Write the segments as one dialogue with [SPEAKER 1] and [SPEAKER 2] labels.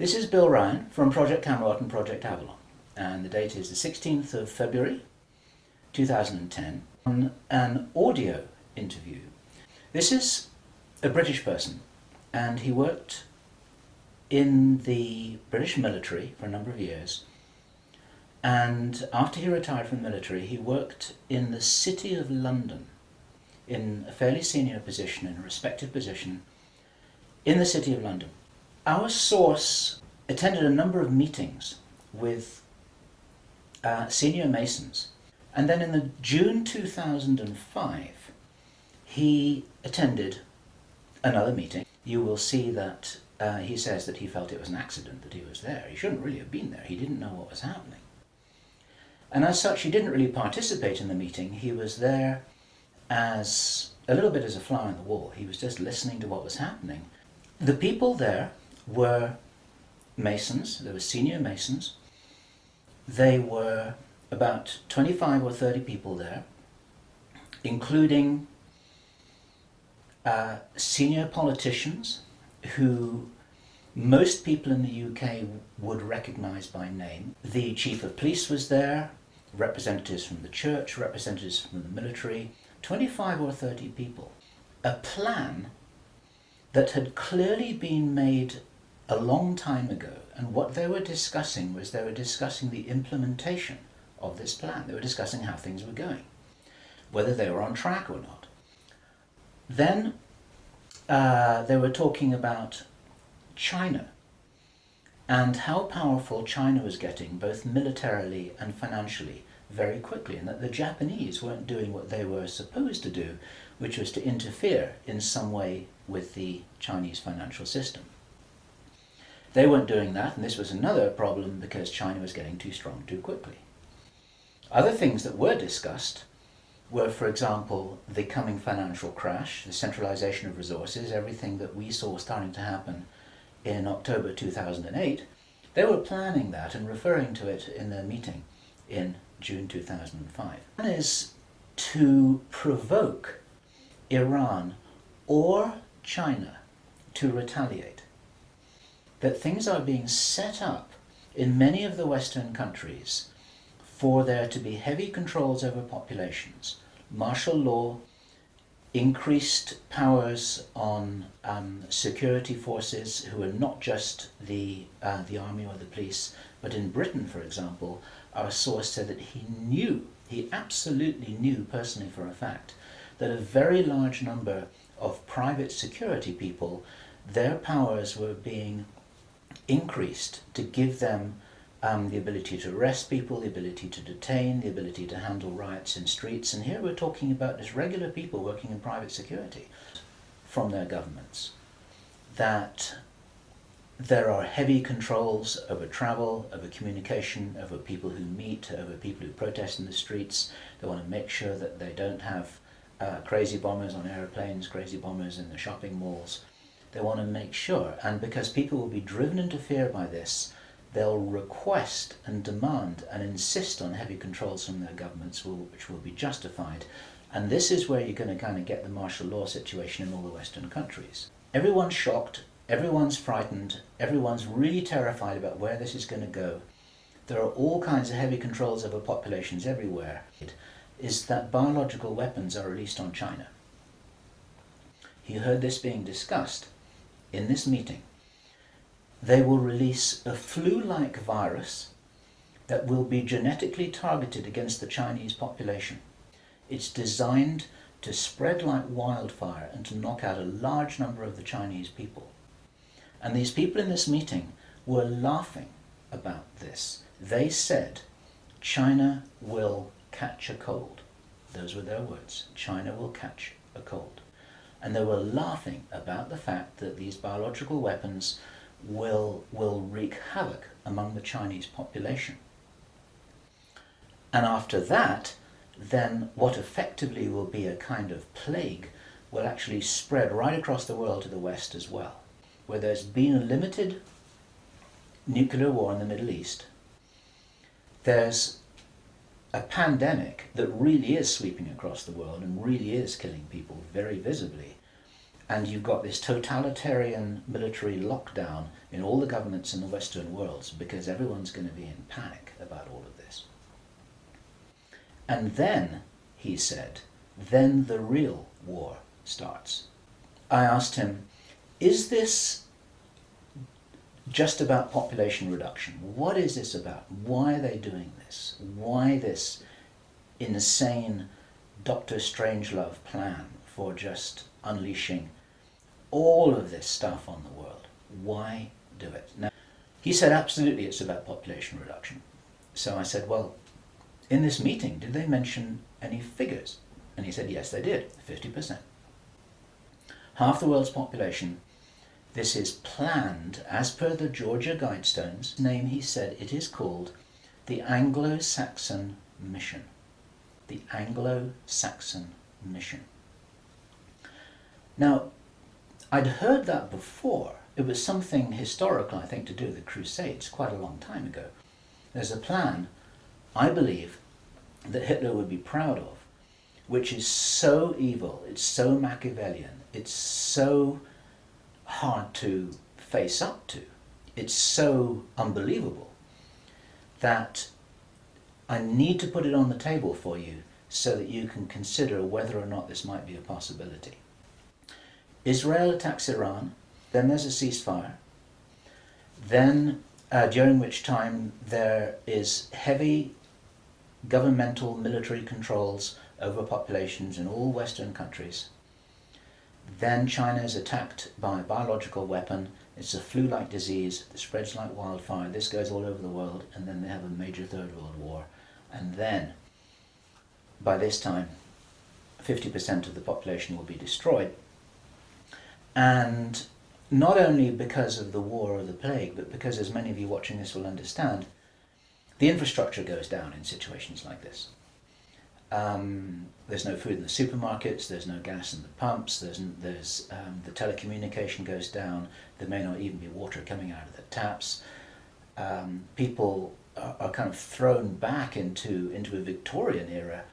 [SPEAKER 1] This is billRayan from Project Camelot and Project Avalon, and the date is the 16th of February 2010 on an audio interview. This is a British person, and he worked in the British military for a number of years, and after he retired from the military he worked in the City of London in a fairly senior position, in a respected position in the City of London. Our source attended a number of meetings with senior Masons, and then in the June 2005 he attended another meeting. You will see that he says that he felt it was an accident that he was there. He shouldn't really have been there. He didn't know what was happening. And as such, he didn't really participate in the meeting. He was there as a little bit as a fly on the wall. He was just listening to what was happening. The people there were Masons. There were senior Masons. They were about 25 or 30 people there, including senior politicians who most people in the UK would recognise by name. The Chief of Police was there, representatives from the church, representatives from the military, 25 or 30 people. A plan that had clearly been made a long time ago, and what they were discussing was they were discussing the implementation of this plan. They were discussing how things were going, whether they were on track or not. Then they were talking about China and how powerful China was getting, both militarily and financially, very quickly, and that the Japanese weren't doing what they were supposed to do, which was to interfere in some way with the Chinese financial system. They weren't doing that, and this was another problem because China was getting too strong too quickly. Other things that were discussed were, for example, the coming financial crash, the centralization of resources, everything that we saw starting to happen in October 2008. They were planning that and referring to it in their meeting in June 2005. One is to provoke Iran or China to retaliate. That things are being set up in many of the Western countries for there to be heavy controls over populations, martial law, increased powers on security forces who are not just the army or the police, but in Britain, for example, our source said that he absolutely knew personally for a fact, that a very large number of private security people, their powers were being increased to give them the ability to arrest people, the ability to detain, the ability to handle riots in streets. And here we're talking about just regular people working in private security from their governments. That there are heavy controls over travel, over communication, over people who meet, over people who protest in the streets. They want to make sure that they don't have crazy bombers on airplanes, crazy bombers in the shopping malls. They want to make sure, and because people will be driven into fear by this, they'll request and demand and insist on heavy controls from their governments, which will be justified. And this is where you're going to kind of get the martial law situation in all the Western countries. Everyone's shocked, everyone's frightened, everyone's really terrified about where this is going to go. There are all kinds of heavy controls over populations everywhere. It is that biological weapons are released on China. You heard this being discussed in this meeting. They will release a flu-like virus that will be genetically targeted against the Chinese population. It's designed to spread like wildfire and to knock out a large number of the Chinese people. And these people in this meeting were laughing about this. They said, China will catch a cold. Those were their words. China will catch a cold. And they were laughing about the fact that these biological weapons will wreak havoc among the Chinese population. And after that, then what effectively will be a kind of plague will actually spread right across the world to the West as well. Where there's been a limited nuclear war in the Middle East, there's a pandemic that really is sweeping across the world and really is killing people very visibly. and you've got this totalitarian military lockdown in all the governments in the Western world because everyone's going to be in panic about all of this. And then, he said, then the real war starts. I asked him, is this just about population reduction? What is this about? Why are they doing this? Why this insane Dr. Strangelove plan for just unleashing all of this stuff on the world? Why do it? Now, he said absolutely it's about population reduction. So I said, well, in this meeting, did they mention any figures? And he said, yes, they did, 50%. Half the world's population. This is planned as per the Georgia Guidestones. Name, he said, it is called the Anglo-Saxon Mission. The Anglo-Saxon Mission. Now, I'd heard that before. It was something historical, I think, to do with the Crusades quite a long time ago. There's a plan, I believe, that Hitler would be proud of, which is so evil, it's so Machiavellian, it's so hard to face up to, it's so unbelievable that I need to put it on the table for you so that you can consider whether or not this might be a possibility. Israel attacks Iran, then there's a ceasefire, then during which time there is heavy governmental military controls over populations in all Western countries. Then China is attacked by a biological weapon. It's a flu-like disease that spreads like wildfire. This goes all over the world, and then they have a major Third World War. And then, by this time, 50% of the population will be destroyed. And not only because of the war or the plague, but because, as many of you watching this will understand, the infrastructure goes down in situations like this. There's no food in the supermarkets, there's no gas in the pumps, the telecommunication goes down, there may not even be water coming out of the taps. People are kind of thrown back into a Victorian era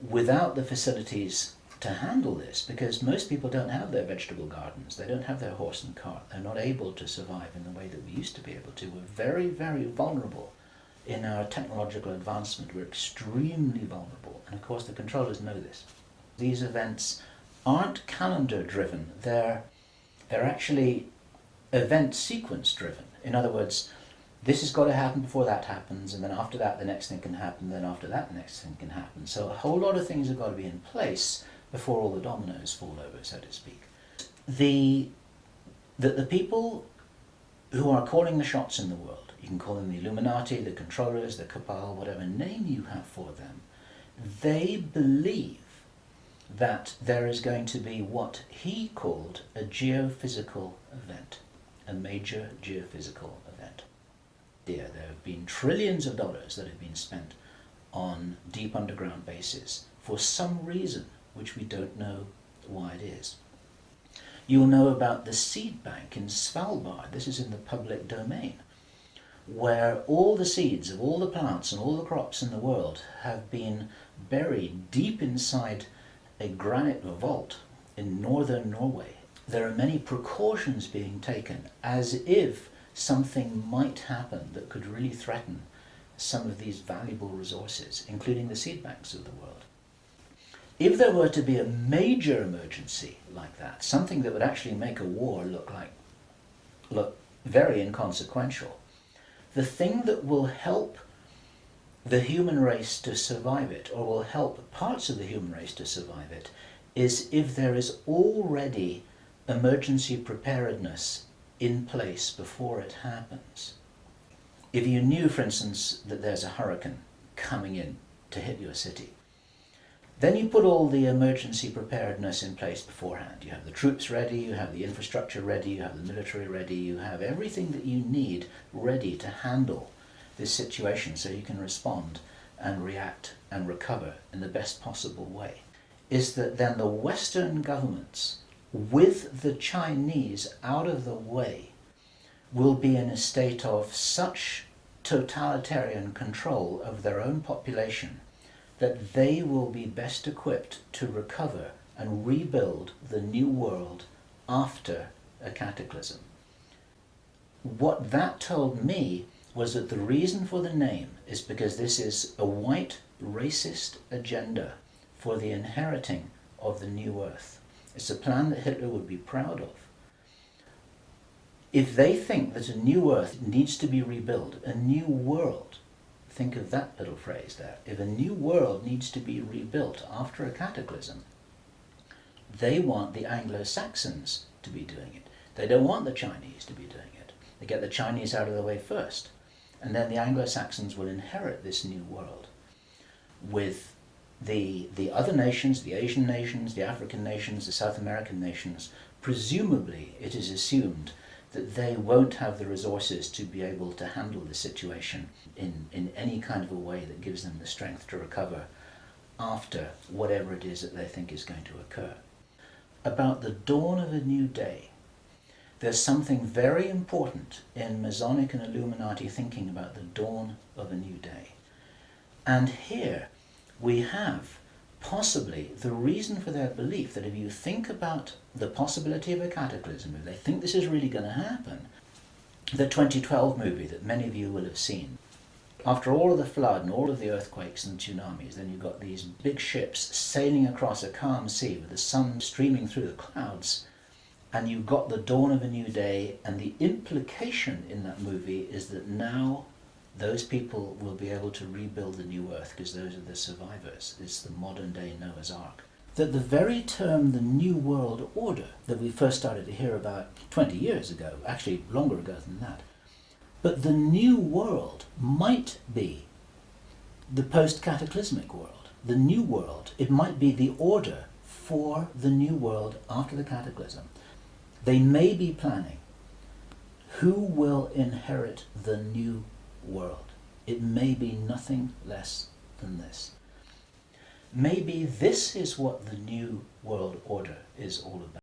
[SPEAKER 1] without the facilities to handle this, because most people don't have their vegetable gardens, they don't have their horse and cart, they're not able to survive in the way that we used to be able to. We're very, very vulnerable. In our technological advancement, we're extremely vulnerable, and of course the controllers know this. These events aren't calendar driven, they're actually event sequence driven. In other words, this has got to happen before that happens, and then after that the next thing can happen, then after that the next thing can happen. So a whole lot of things have got to be in place before all the dominoes fall over, so to speak. The people who are calling the shots in the world, you can call them the Illuminati, the controllers, the cabal, whatever name you have for them, they believe that there is going to be what he called a geophysical event, a major geophysical event. There have been trillions of dollars that have been spent on deep underground bases for some reason which we don't know why it is. You'll know about the seed bank in Svalbard. This is in the public domain, where all the seeds of all the plants and all the crops in the world have been buried deep inside a granite vault in northern Norway. There are many precautions being taken as if something might happen that could really threaten some of these valuable resources, including the seed banks of the world. If there were to be a major emergency like that, something that would actually make a war look very inconsequential, the thing that will help the human race to survive it, or will help parts of the human race to survive it, is if there is already emergency preparedness in place before it happens. If you knew, for instance, that there's a hurricane coming in to hit your city, then you put all the emergency preparedness in place beforehand. You have the troops ready, you have the infrastructure ready, you have the military ready, you have everything that you need ready to handle this situation so you can respond and react and recover in the best possible way. Is that then the Western governments, with the Chinese out of the way, will be in a state of such totalitarian control of their own population that they will be best equipped to recover and rebuild the new world after a cataclysm. What that told me was that the reason for the name is because this is a white racist agenda for the inheriting of the new earth. It's a plan that Hitler would be proud of. If they think that a new earth needs to be rebuilt, a new world, think of that little phrase there, if a new world needs to be rebuilt after a cataclysm, they want the Anglo-Saxons to be doing it. They don't want the Chinese to be doing it. They get the Chinese out of the way first, and then the Anglo-Saxons will inherit this new world with the other nations, the Asian nations, the African nations, the South American nations. Presumably, it is assumed that they won't have the resources to be able to handle the situation in any kind of a way that gives them the strength to recover after whatever it is that they think is going to occur. About the dawn of a new day, there's something very important in Masonic and Illuminati thinking about the dawn of a new day. And here we have possibly the reason for their belief that if you think about the possibility of a cataclysm, if they think this is really going to happen, the 2012 movie that many of you will have seen, after all of the flood and all of the earthquakes and tsunamis, then you've got these big ships sailing across a calm sea with the sun streaming through the clouds, and you've got the dawn of a new day, and the implication in that movie is that now those people will be able to rebuild the new earth because those are the survivors. It's the modern day Noah's Ark. That the very term the New World Order that we first started to hear about 20 years ago, actually longer ago than that, but the new world might be the post-cataclysmic world. The new world, it might be the order for the new world after the cataclysm. They may be planning who will inherit the new world. It may be nothing less than this. Maybe this is what the new world order is all about.